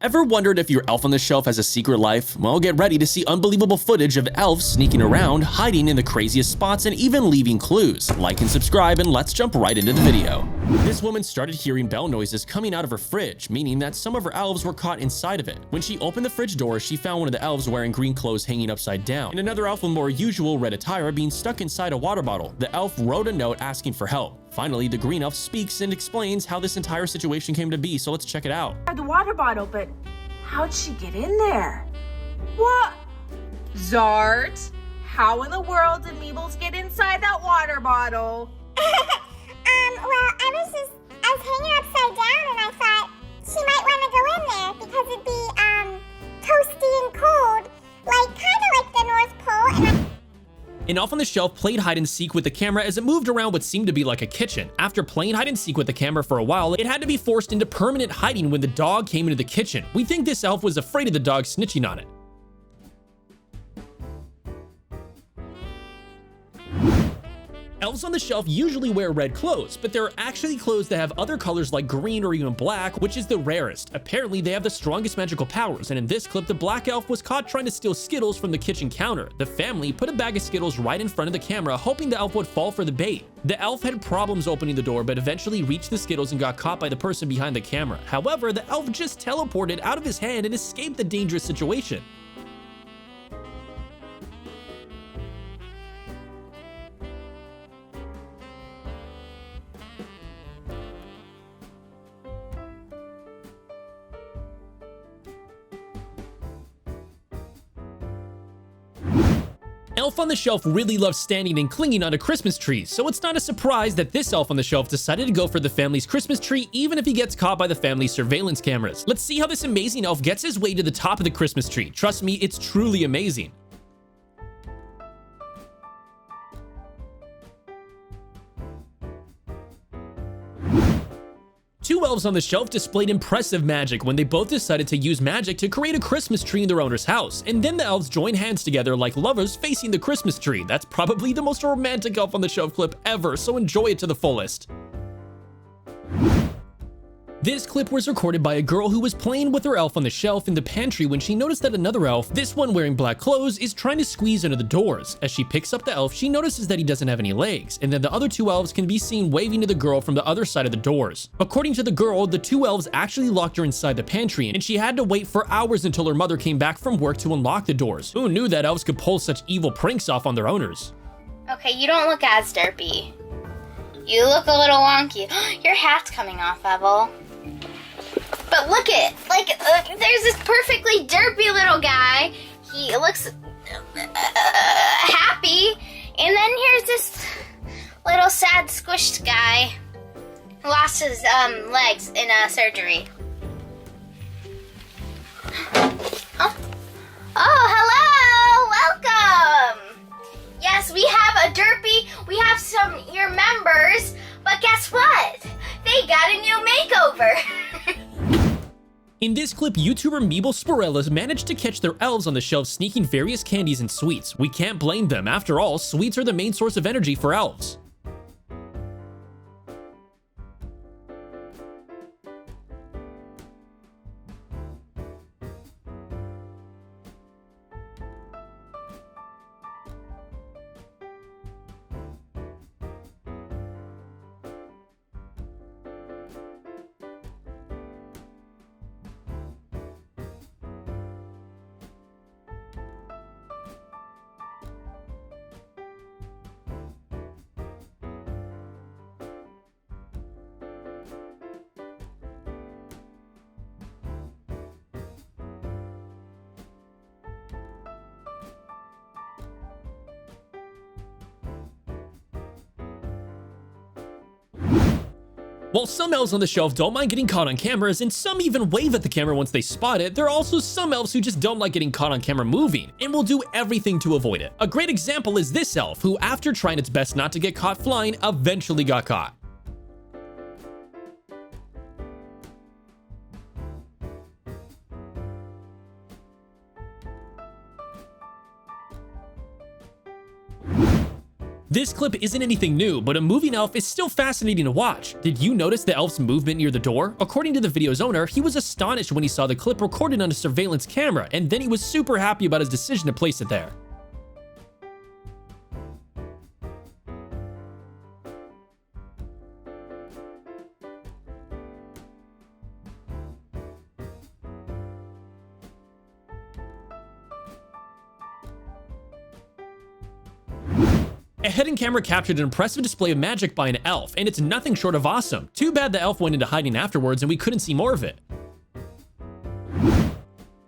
Ever wondered if your elf on the shelf has a secret life? Well, get ready to see unbelievable footage of elves sneaking around, hiding in the craziest spots, and even leaving clues. Like and subscribe, and let's jump right into the video. This woman started hearing bell noises coming out of her fridge, meaning that some of her elves were caught inside of it. When she opened the fridge door, she found one of the elves wearing green clothes hanging upside down, and another elf with more usual red attire being stuck inside a water bottle. The elf wrote a note asking for help. Finally, the green elf speaks and explains how this entire situation came to be, so let's check it out. The water bottle, but how'd she get in there? What? Zart, how in the world did Meebles get inside that water bottle? Well, I was hanging upside down and I thought she might want to go in there because it'd be, toasty and cold, kind of like the North Pole. An elf on the shelf played hide and seek with the camera as it moved around what seemed to be like a kitchen. After playing hide and seek with the camera for a while, it had to be forced into permanent hiding when the dog came into the kitchen. We think this elf was afraid of the dog snitching on it. Elves on the shelf usually wear red clothes, but there are actually clothes that have other colors like green or even black, which is the rarest. Apparently, they have the strongest magical powers, and in this clip, the black elf was caught trying to steal Skittles from the kitchen counter. The family put a bag of Skittles right in front of the camera, hoping the elf would fall for the bait. The elf had problems opening the door, but eventually reached the Skittles and got caught by the person behind the camera. However, the elf just teleported out of his hand and escaped the dangerous situation. Elf on the shelf really loves standing and clinging onto Christmas trees, so it's not a surprise that this elf on the shelf decided to go for the family's Christmas tree even if he gets caught by the family's surveillance cameras. Let's see how this amazing elf gets his way to the top of the Christmas tree. Trust me, it's truly amazing. Two elves on the shelf displayed impressive magic when they both decided to use magic to create a Christmas tree in their owner's house, and then the elves joined hands together like lovers facing the Christmas tree. That's probably the most romantic elf on the shelf clip ever, so enjoy it to the fullest. This clip was recorded by a girl who was playing with her elf on the shelf in the pantry when she noticed that another elf, this one wearing black clothes, is trying to squeeze under the doors. As she picks up the elf, she notices that he doesn't have any legs, and then the other two elves can be seen waving to the girl from the other side of the doors. According to the girl, the two elves actually locked her inside the pantry, and she had to wait for hours until her mother came back from work to unlock the doors. Who knew that elves could pull such evil pranks off on their owners? Okay, you don't look as derpy. You look a little wonky. Your hat's coming off, Evel. But look at, there's this perfectly derpy little guy. He looks happy. And then here's this little sad squished guy who lost his legs in surgery. Oh, hello! Welcome! Yes, we have a derpy. We have your members. But guess what? They got a new makeover. In this clip, YouTuber Meebles managed to catch their elves on the shelf sneaking various candies and sweets. We can't blame them. After all, sweets are the main source of energy for elves. While some elves on the shelf don't mind getting caught on cameras, and some even wave at the camera once they spot it, there are also some elves who just don't like getting caught on camera moving, and will do everything to avoid it. A great example is this elf, who after trying its best not to get caught flying, eventually got caught. This clip isn't anything new, but a moving elf is still fascinating to watch. Did you notice the elf's movement near the door? According to the video's owner, he was astonished when he saw the clip recorded on a surveillance camera, and then he was super happy about his decision to place it there. A hidden camera captured an impressive display of magic by an elf, and it's nothing short of awesome. Too bad the elf went into hiding afterwards and we couldn't see more of it.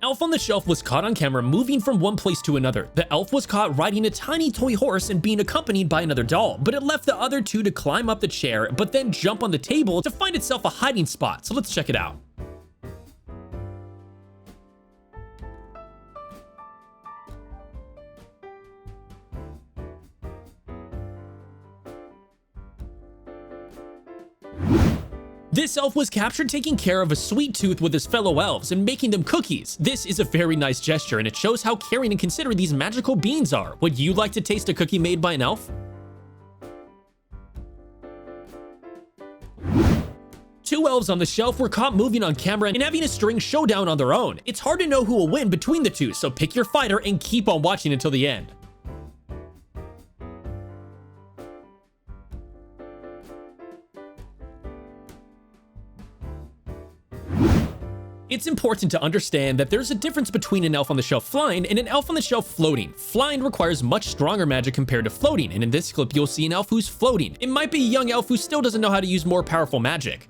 Elf on the Shelf was caught on camera moving from one place to another. The elf was caught riding a tiny toy horse and being accompanied by another doll, but it left the other two to climb up the chair, but then jump on the table to find itself a hiding spot. So let's check it out. This elf was captured taking care of a sweet tooth with his fellow elves and making them cookies. This is a very nice gesture, and it shows how caring and considerate these magical beings are. Would you like to taste a cookie made by an elf? Two elves on the shelf were caught moving on camera and having a string showdown on their own. It's hard to know who will win between the two, so pick your fighter and keep on watching until the end. It's important to understand that there's a difference between an elf on the shelf flying and an elf on the shelf floating. Flying requires much stronger magic compared to floating, and in this clip you'll see an elf who's floating. It might be a young elf who still doesn't know how to use more powerful magic.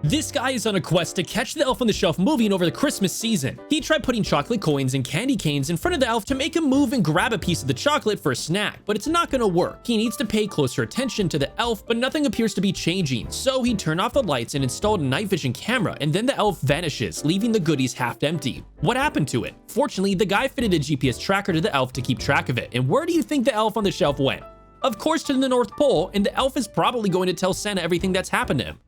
This guy is on a quest to catch the elf on the shelf moving over the Christmas season. He tried putting chocolate coins and candy canes in front of the elf to make him move and grab a piece of the chocolate for a snack, but it's not gonna work. He needs to pay closer attention to the elf, but nothing appears to be changing. So he turned off the lights and installed a night vision camera, and then the elf vanishes, leaving the goodies half empty. What happened to it? Fortunately, the guy fitted a GPS tracker to the elf to keep track of it. And where do you think the elf on the shelf went? Of course, to the North Pole, and the elf is probably going to tell Santa everything that's happened to him.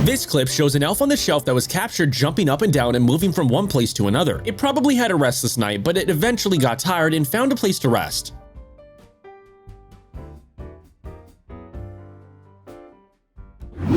This clip shows an elf on the shelf that was captured jumping up and down and moving from one place to another. It probably had a restless night, but it eventually got tired and found a place to rest.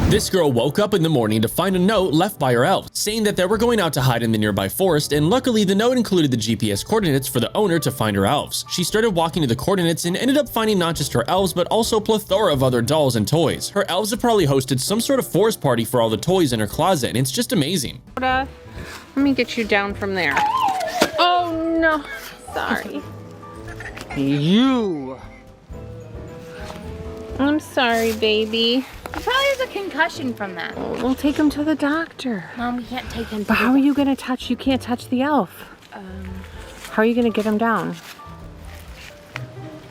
This girl woke up in the morning to find a note left by her elf, saying that they were going out to hide in the nearby forest, and luckily the note included the GPS coordinates for the owner to find her elves. She started walking to the coordinates and ended up finding not just her elves, but also a plethora of other dolls and toys. Her elves have probably hosted some sort of forest party for all the toys in her closet, and it's just amazing. Let me get you down from there. Oh no, sorry. You! I'm sorry, baby. He probably has a concussion from that. We'll take him to the doctor. Mom, we can't take him. But how are you gonna touch? You can't touch the elf. How are you gonna get him down?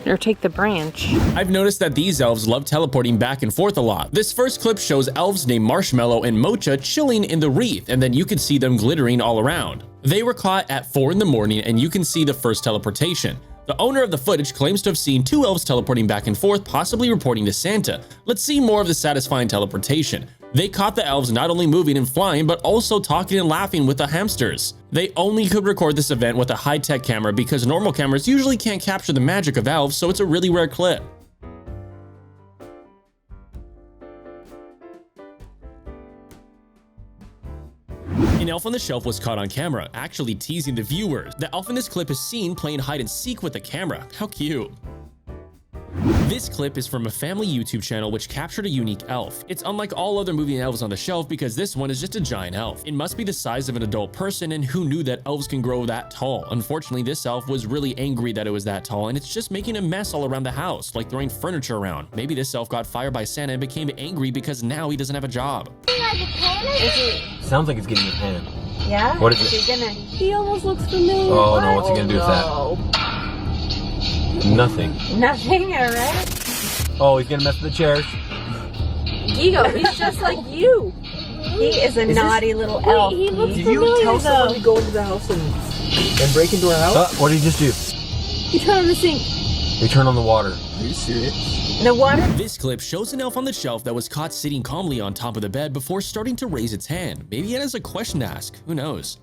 Or take the branch? I've noticed that these elves love teleporting back and forth a lot. This first clip shows elves named Marshmallow and Mocha chilling in the wreath, and then you can see them glittering all around. They were caught at 4 in the morning, and you can see the first teleportation. The owner of the footage claims to have seen two elves teleporting back and forth, possibly reporting to Santa. Let's see more of the satisfying teleportation. They caught the elves not only moving and flying, but also talking and laughing with the hamsters. They only could record this event with a high-tech camera because normal cameras usually can't capture the magic of elves, so it's a really rare clip. An elf on the shelf was caught on camera, actually teasing the viewers. The elf in this clip is seen playing hide and seek with the camera. How cute. This clip is from a family YouTube channel which captured a unique elf. It's unlike all other moving elves on the shelf because this one is just a giant elf. It must be the size of an adult person, and who knew that elves can grow that tall? Unfortunately, this elf was really angry that it was that tall, and it's just making a mess all around the house, like throwing furniture around. Maybe this elf got fired by Santa and became angry because now he doesn't have a job. Sounds like it's getting a pan. Yeah? What is it? He almost looks familiar. Oh no, what's he gonna do with that? Nothing. Nothing, alright? Oh, he's gonna mess with the chairs. Gigo, he's just like you. He is a naughty little elf. He looks Did familiar you tell though. someone to go into the house and break into our house? What did he just do? He turned on the sink. They turn on the water. Are you serious? The water. This clip shows an elf on the shelf that was caught sitting calmly on top of the bed before starting to raise its hand. Maybe it has a question to ask, who knows?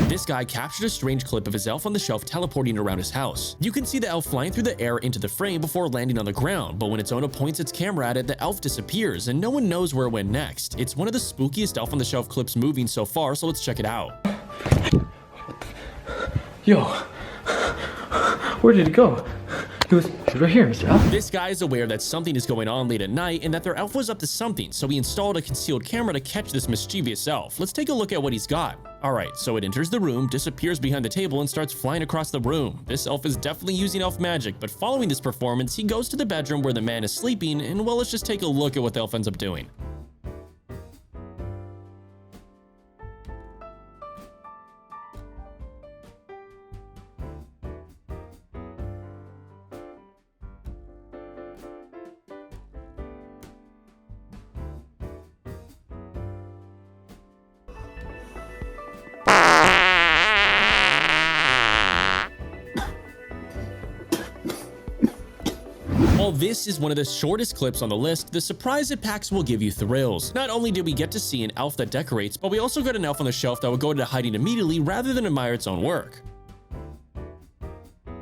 This guy captured a strange clip of his elf on the shelf teleporting around his house. You can see the elf flying through the air into the frame before landing on the ground, but when its owner points its camera at it, the elf disappears and no one knows where it went next. It's one of the spookiest elf on the shelf clips moving so far, so let's check it out. Yo, where did it go? It was right here, Mr. Elf. This guy is aware that something is going on late at night and that their elf was up to something, so he installed a concealed camera to catch this mischievous elf. Let's take a look at what he's got. Alright, so it enters the room, disappears behind the table, and starts flying across the room. This elf is definitely using elf magic, but following this performance, he goes to the bedroom where the man is sleeping, and well, let's just take a look at what the elf ends up doing. While this is one of the shortest clips on the list, the surprise it packs will give you thrills. Not only did we get to see an elf that decorates, but we also got an elf on the shelf that would go into hiding immediately rather than admire its own work.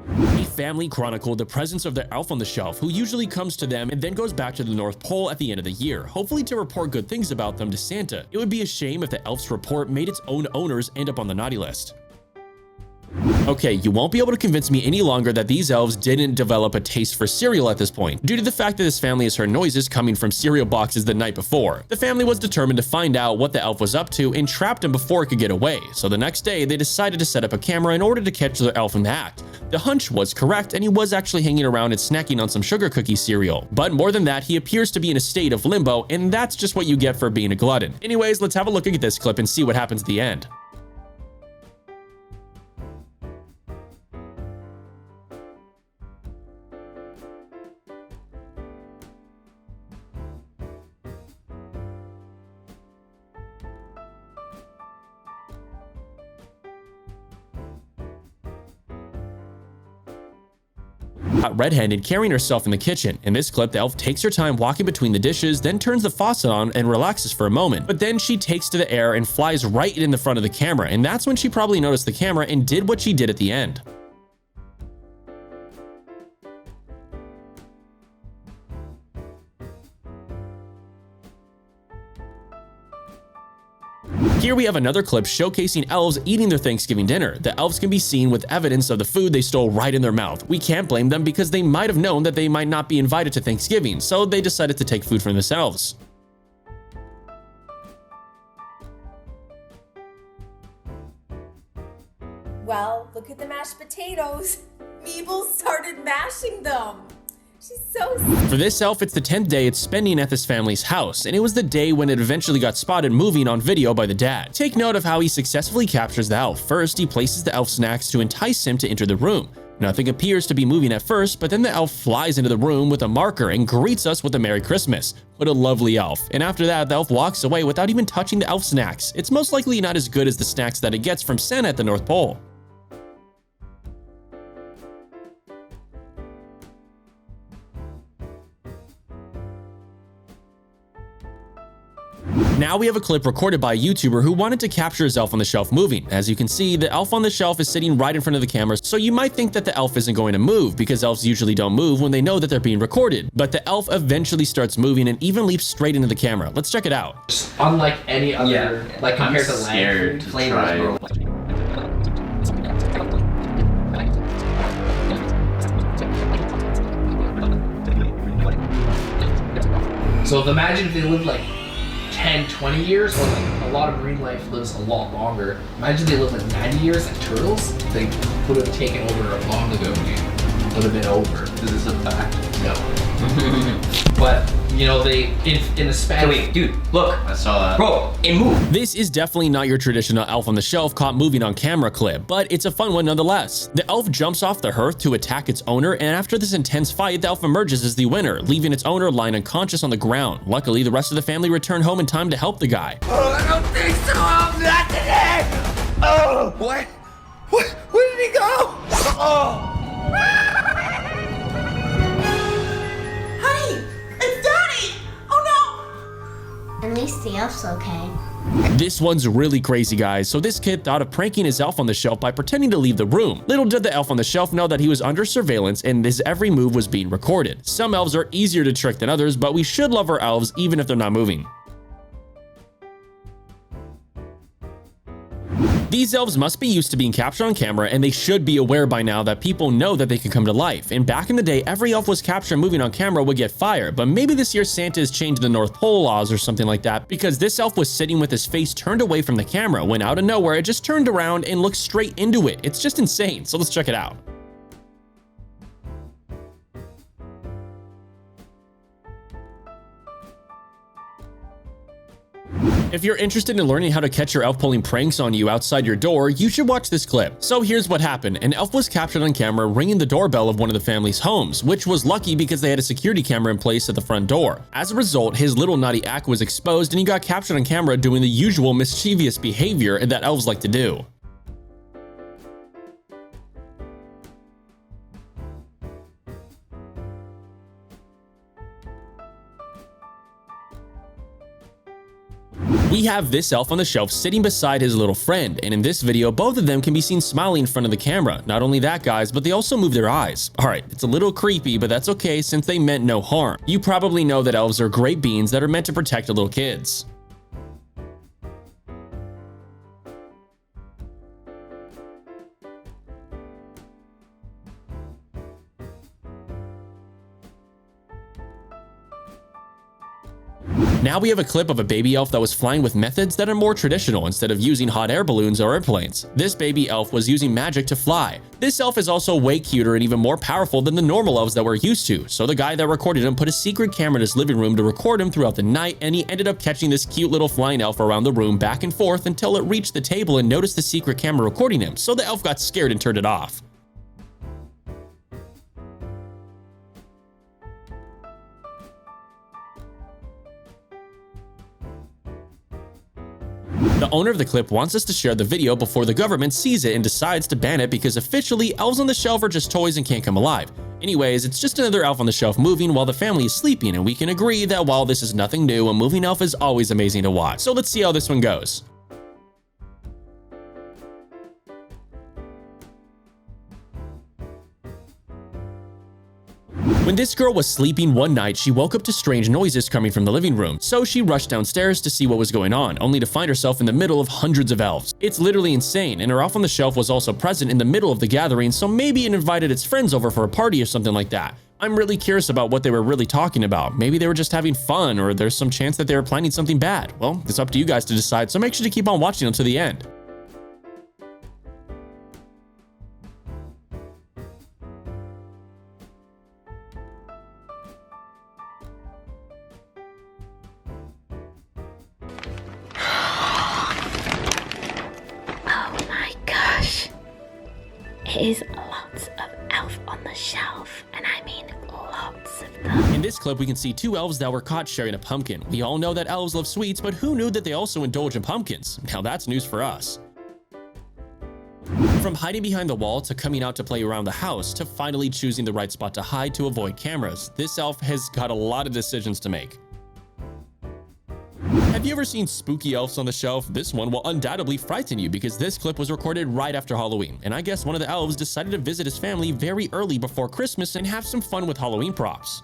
A family chronicled the presence of their elf on the shelf, who usually comes to them and then goes back to the North Pole at the end of the year, hopefully to report good things about them to Santa. It would be a shame if the elf's report made its own owners end up on the naughty list. Okay, you won't be able to convince me any longer that these elves didn't develop a taste for cereal at this point, due to the fact that this family has heard noises coming from cereal boxes the night before. The family was determined to find out what the elf was up to and trapped him before it could get away, so the next day they decided to set up a camera in order to catch their elf in the act. The hunch was correct, and he was actually hanging around and snacking on some sugar cookie cereal. But more than that, he appears to be in a state of limbo, and that's just what you get for being a glutton. Anyways, let's have a look at this clip and see what happens at the end. Red-handed carrying herself in the kitchen. In this clip, the elf takes her time walking between the dishes, then turns the faucet on and relaxes for a moment. But then she takes to the air and flies right in the front of the camera, and that's when she probably noticed the camera and did what she did at the end. Here we have another clip showcasing elves eating their Thanksgiving dinner. The elves can be seen with evidence of the food they stole right in their mouth. We can't blame them because they might have known that they might not be invited to Thanksgiving, so they decided to take food for themselves. Well, look at the mashed potatoes. Meeble started mashing them. She's so For this elf, it's the 10th day it's spending at this family's house, and it was the day when it eventually got spotted moving on video by the dad. Take note of how he successfully captures the elf. First, he places the elf snacks to entice him to enter the room. Nothing appears to be moving at first, but then the elf flies into the room with a marker and greets us with a Merry Christmas. What a lovely elf. And after that, the elf walks away without even touching the elf snacks. It's most likely not as good as the snacks that it gets from Santa at the North Pole. Now we have a clip recorded by a YouTuber who wanted to capture his elf on the shelf moving. As you can see, the elf on the shelf is sitting right in front of the camera, so you might think that the elf isn't going to move because elves usually don't move when they know that they're being recorded. But the elf eventually starts moving and even leaps straight into the camera. Let's check it out. Unlike any other, like compared to scared to try. So imagine if they lived like 10, 20 years, or like a lot of marine life lives a lot longer. Imagine they lived like 90 years like turtles. They would have taken over long ago, dude. Would have been over. Is this a fact? No. But, you know, they, in a span. Wait, dude, look. I saw that. Bro, it moved. This is definitely not your traditional elf on the shelf caught moving on camera clip, but it's a fun one nonetheless. The elf jumps off the hearth to attack its owner, and after this intense fight, the elf emerges as the winner, leaving its owner lying unconscious on the ground. Luckily, the rest of the family returned home in time to help the guy. Oh, I don't think so. I'm not today. Oh, what? Where did he go? Oh. elf's okay. This one's really crazy, guys. So this kid thought of pranking his elf on the shelf by pretending to leave the room. Little did the elf on the shelf know that he was under surveillance and his every move was being recorded. Some elves are easier to trick than others, but we should love our elves even if they're not moving. These elves must be used to being captured on camera, and they should be aware by now that people know that they can come to life. And back in the day, every elf was captured moving on camera would get fired, but maybe this year Santa has changed the North Pole laws or something like that, because this elf was sitting with his face turned away from the camera when out of nowhere it just turned around and looked straight into it. It's just insane, so let's check it out. If you're interested in learning how to catch your elf pulling pranks on you outside your door, you should watch this clip. So here's what happened. An elf was captured on camera ringing the doorbell of one of the family's homes, which was lucky because they had a security camera in place at the front door. As a result, his little naughty act was exposed and he got captured on camera doing the usual mischievous behavior that elves like to do. We have this elf on the shelf sitting beside his little friend, and in this video, both of them can be seen smiling in front of the camera. Not only that, guys, but they also move their eyes. Alright, it's a little creepy, but that's okay since they meant no harm. You probably know that elves are great beings that are meant to protect little kids. Now we have a clip of a baby elf that was flying with methods that are more traditional instead of using hot air balloons or airplanes. This baby elf was using magic to fly. This elf is also way cuter and even more powerful than the normal elves that we're used to. So the guy that recorded him put a secret camera in his living room to record him throughout the night, and he ended up catching this cute little flying elf around the room back and forth until it reached the table and noticed the secret camera recording him. So the elf got scared and turned it off. The owner of the clip wants us to share the video before the government sees it and decides to ban it because officially elves on the shelf are just toys and can't come alive. Anyways, it's just another elf on the shelf moving while the family is sleeping, and we can agree that while this is nothing new, a moving elf is always amazing to watch. So let's see how this one goes. When this girl was sleeping one night, she woke up to strange noises coming from the living room, so she rushed downstairs to see what was going on, only to find herself in the middle of hundreds of elves. It's literally insane, and her elf on the shelf was also present in the middle of the gathering, so maybe it invited its friends over for a party or something like that. I'm really curious about what they were really talking about. Maybe they were just having fun, or there's some chance that they were planning something bad. Well, it's up to you guys to decide, so make sure to keep on watching until the end. It is lots of elf on the shelf, and I mean lots of them. In this clip, we can see two elves that were caught sharing a pumpkin. We all know that elves love sweets, but who knew that they also indulge in pumpkins? Now that's news for us. From hiding behind the wall to coming out to play around the house to finally choosing the right spot to hide to avoid cameras, this elf has got a lot of decisions to make. Have you ever seen spooky elves on the shelf? This one will undoubtedly frighten you because this clip was recorded right after Halloween, and I guess one of the elves decided to visit his family very early before Christmas and have some fun with Halloween props.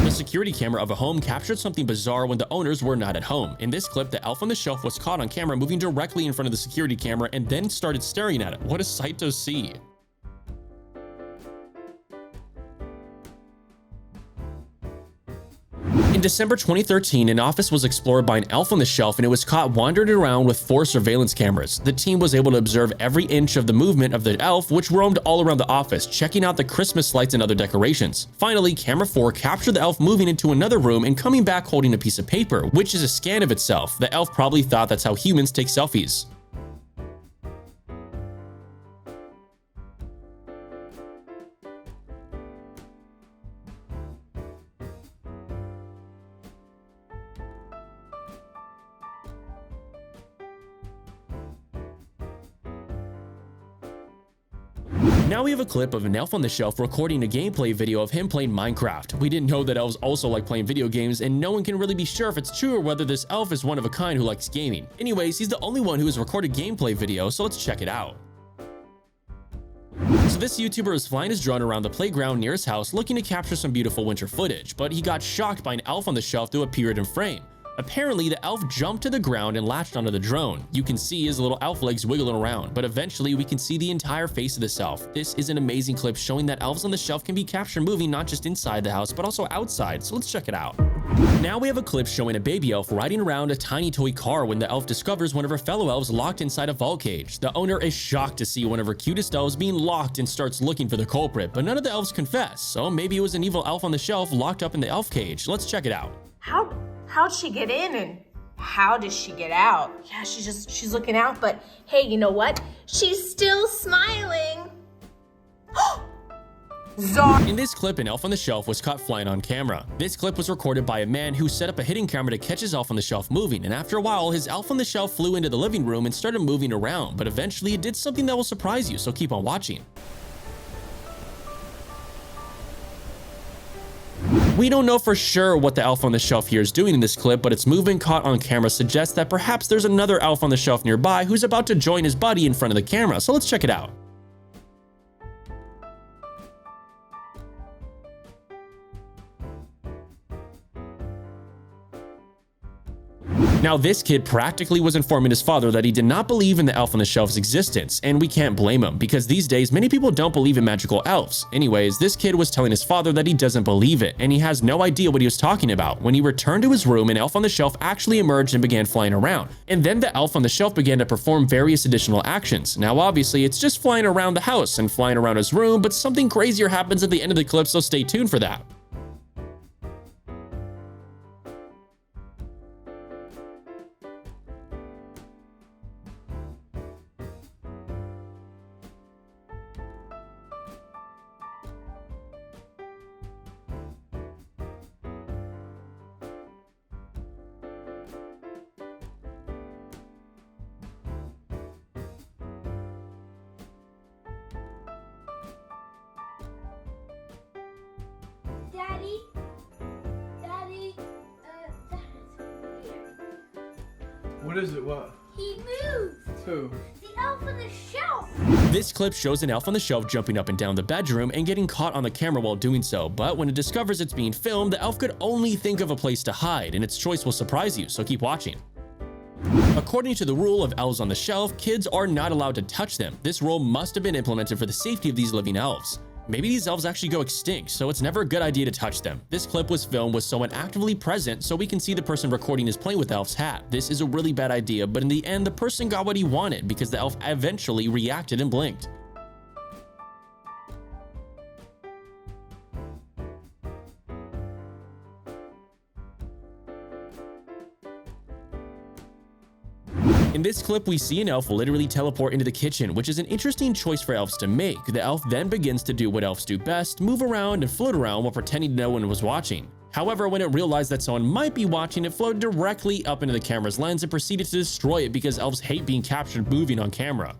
The security camera of a home captured something bizarre when the owners were not at home. In this clip, the elf on the shelf was caught on camera moving directly in front of the security camera and then started staring at it. What a sight to see. In December 2013, an office was explored by an elf on the shelf and it was caught wandering around with 4 surveillance cameras. The team was able to observe every inch of the movement of the elf, which roamed all around the office, checking out the Christmas lights and other decorations. Finally, camera 4 captured the elf moving into another room and coming back holding a piece of paper, which is a scan of itself. The elf probably thought that's how humans take selfies. Now we have a clip of an elf on the shelf recording a gameplay video of him playing Minecraft. We didn't know that elves also like playing video games, and no one can really be sure if it's true or whether this elf is one of a kind who likes gaming. Anyways, he's the only one who has recorded gameplay video, so let's check it out. So this YouTuber is flying his drone around the playground near his house looking to capture some beautiful winter footage, but he got shocked by an elf on the shelf who appeared in frame. Apparently, the elf jumped to the ground and latched onto the drone. You can see his little elf legs wiggling around, but eventually we can see the entire face of this elf. This is an amazing clip showing that elves on the shelf can be captured moving not just inside the house, but also outside, so let's check it out. Now we have a clip showing a baby elf riding around a tiny toy car when the elf discovers one of her fellow elves locked inside a vault cage. The owner is shocked to see one of her cutest elves being locked and starts looking for the culprit, but none of the elves confess, so maybe it was an evil elf on the shelf locked up in the elf cage. Let's check it out. How'd she get in and how does she get out? Yeah, she's looking out, but hey, you know what? She's still smiling. In this clip, an elf on the shelf was caught flying on camera. This clip was recorded by a man who set up a hidden camera to catch his elf on the shelf moving, and after a while, his elf on the shelf flew into the living room and started moving around, but eventually it did something that will surprise you, so keep on watching. We don't know for sure what the elf on the shelf here is doing in this clip, but its movement caught on camera suggests that perhaps there's another elf on the shelf nearby who's about to join his buddy in front of the camera, so let's check it out. Now, this kid practically was informing his father that he did not believe in the elf on the shelf's existence, and we can't blame him, because these days many people don't believe in magical elves. Anyways, this kid was telling his father that he doesn't believe it, and he has no idea what he was talking about. When he returned to his room, an elf on the shelf actually emerged and began flying around, and then the elf on the shelf began to perform various additional actions. Now, obviously, it's just flying around the house and flying around his room, but something crazier happens at the end of the clip, so stay tuned for that. Daddy, that is weird. What is it? What? He moved. Who? The elf on the shelf. This clip shows an elf on the shelf jumping up and down the bedroom and getting caught on the camera while doing so, but when it discovers it's being filmed, the elf could only think of a place to hide, and its choice will surprise you, so keep watching. According to the rule of elves on the shelf, kids are not allowed to touch them. This rule must have been implemented for the safety of these living elves. Maybe these elves actually go extinct, so it's never a good idea to touch them. This clip was filmed with someone actively present, so we can see the person recording his playing with elf's hat. This is a really bad idea, but in the end, the person got what he wanted because the elf eventually reacted and blinked. In this clip, we see an elf literally teleport into the kitchen, which is an interesting choice for elves to make. The elf then begins to do what elves do best, move around and float around while pretending no one was watching. However, when it realized that someone might be watching, it floated directly up into the camera's lens and proceeded to destroy it because elves hate being captured moving on camera.